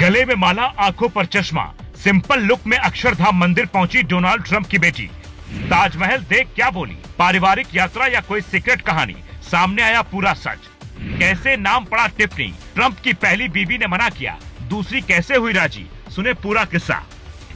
गले में माला, आंखों पर चश्मा, सिंपल लुक में अक्षरधाम मंदिर पहुंची डोनाल्ड ट्रंप की बेटी। ताजमहल देख क्या बोली, पारिवारिक यात्रा या कोई सीक्रेट कहानी, सामने आया पूरा सच। कैसे नाम पड़ा टिफनी, ट्रंप की पहली बीवी ने मना किया, दूसरी कैसे हुई राजी, सुने पूरा किस्सा।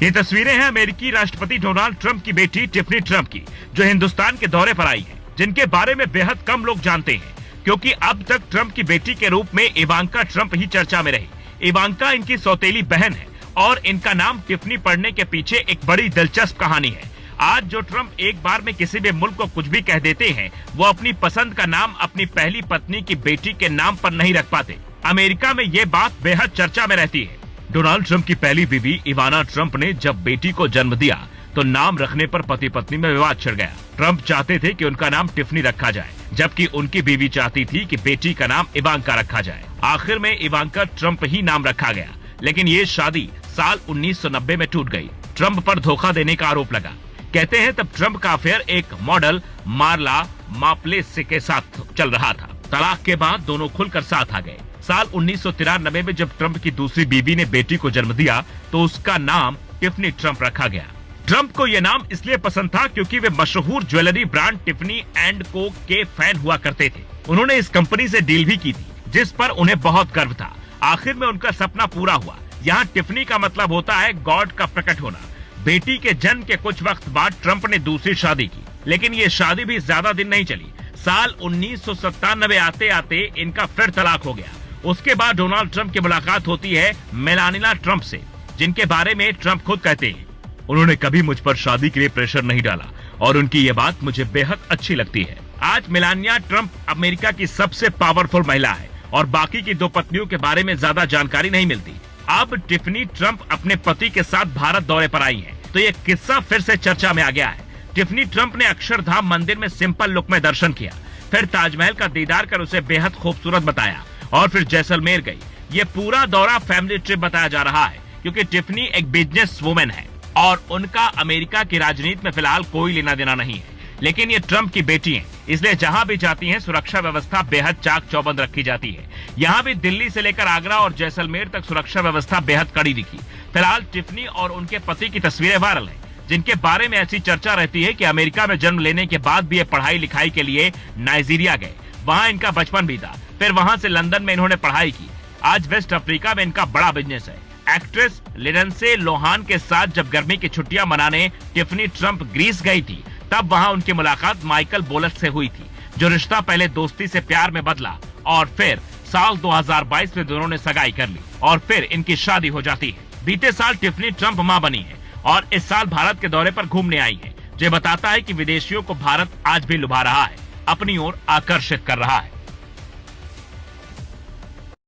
ये तस्वीरें हैं अमेरिकी राष्ट्रपति डोनाल्ड ट्रंप की बेटी टिफनी ट्रंप की, जो हिंदुस्तान के दौरे पर आई है, जिनके बारे में बेहद कम लोग जानते हैं, क्योंकि अब तक ट्रंप की बेटी के रूप में इवांका ट्रंप ही चर्चा में रही। इवांका इनकी सौतेली बहन है और इनका नाम टिफनी पड़ने के पीछे एक बड़ी दिलचस्प कहानी है। आज जो ट्रंप एक बार में किसी भी मुल्क को कुछ भी कह देते हैं, वो अपनी पसंद का नाम अपनी पहली पत्नी की बेटी के नाम पर नहीं रख पाते। अमेरिका में ये बात बेहद चर्चा में रहती है। डोनाल्ड ट्रंप की पहली बीवी इवाना ट्रंप ने जब बेटी को जन्म दिया तो नाम रखने पर पति पत्नी में विवाद छिड़ गया। ट्रंप चाहते थे कि उनका नाम टिफनी रखा जाए, जबकि उनकी बीवी चाहती थी कि बेटी का नाम इवांका रखा जाए। आखिर में इवांका ट्रंप ही नाम रखा गया, लेकिन ये शादी साल 1990 में टूट गई। ट्रंप पर धोखा देने का आरोप लगा। कहते हैं तब ट्रंप का अफेयर एक मॉडल मार्ला माप्लेस के साथ चल रहा था। तलाक के बाद दोनों खुलकर साथ आ गए। साल 1993 में जब ट्रंप की दूसरी बीवी ने बेटी को जन्म दिया तो उसका नाम टिफनी ट्रंप रखा गया। ट्रंप को यह नाम इसलिए पसंद था क्योंकि वे मशहूर ज्वेलरी ब्रांड टिफनी एंड को के फैन हुआ करते थे। उन्होंने इस कंपनी से डील भी की थी, जिस पर उन्हें बहुत गर्व था। आखिर में उनका सपना पूरा हुआ। यहाँ टिफनी का मतलब होता है गॉड का प्रकट होना। बेटी के जन्म के कुछ वक्त बाद ट्रंप ने दूसरी शादी की, लेकिन ये शादी भी ज्यादा दिन नहीं चली। साल 1997 आते आते इनका फिर तलाक हो गया। उसके बाद डोनाल्ड ट्रंप की मुलाकात होती है मेलानिया ट्रंप से, जिनके बारे में ट्रंप खुद कहते हैं, उन्होंने कभी मुझ पर शादी के लिए प्रेशर नहीं डाला और उनकी ये बात मुझे बेहद अच्छी लगती है। आज मेलानिया ट्रंप अमेरिका की सबसे पावरफुल महिला है और बाकी की दो पत्नियों के बारे में ज्यादा जानकारी नहीं मिलती। अब टिफनी ट्रंप अपने पति के साथ भारत दौरे पर आई हैं, तो ये किस्सा फिर से चर्चा में आ गया है। टिफनी ट्रंप ने अक्षरधाम मंदिर में सिंपल लुक में दर्शन किया, फिर ताजमहल का दीदार कर उसे बेहद खूबसूरत बताया और फिर जैसलमेर गई। ये पूरा दौरा फैमिली ट्रिप बताया जा रहा है, क्योंकि टिफनी एक बिजनेस वुमेन है और उनका अमेरिका की राजनीति में फिलहाल कोई लेना देना नहीं है। लेकिन ये ट्रंप की बेटी हैं, इसलिए जहां भी जाती हैं सुरक्षा व्यवस्था बेहद चाक चौबंद रखी जाती है। यहाँ भी दिल्ली से लेकर आगरा और जैसलमेर तक सुरक्षा व्यवस्था बेहद कड़ी दिखी। फिलहाल टिफनी और उनके पति की तस्वीरें वायरल हैं, जिनके बारे में ऐसी चर्चा रहती है कि अमेरिका में जन्म लेने के बाद भी ये पढ़ाई लिखाई के लिए नाइजीरिया गए, वहाँ इनका बचपन बीता, फिर वहाँ से लंदन में इन्होंने पढ़ाई की। आज वेस्ट अफ्रीका में इनका बड़ा बिजनेस है। एक्ट्रेस लिंडसे लोहान के साथ जब गर्मी की छुट्टियां मनाने टिफनी ट्रंप ग्रीस गई थी, तब वहां उनकी मुलाकात माइकल बोलस से हुई थी, जो रिश्ता पहले दोस्ती से प्यार में बदला और फिर साल 2022 में दोनों ने सगाई कर ली और फिर इनकी शादी हो जाती है। बीते साल टिफनी ट्रंप मां बनी है और इस साल भारत के दौरे पर घूमने आई है, जो बताता है कि विदेशियों को भारत आज भी लुभा रहा है, अपनी ओर आकर्षित कर रहा है।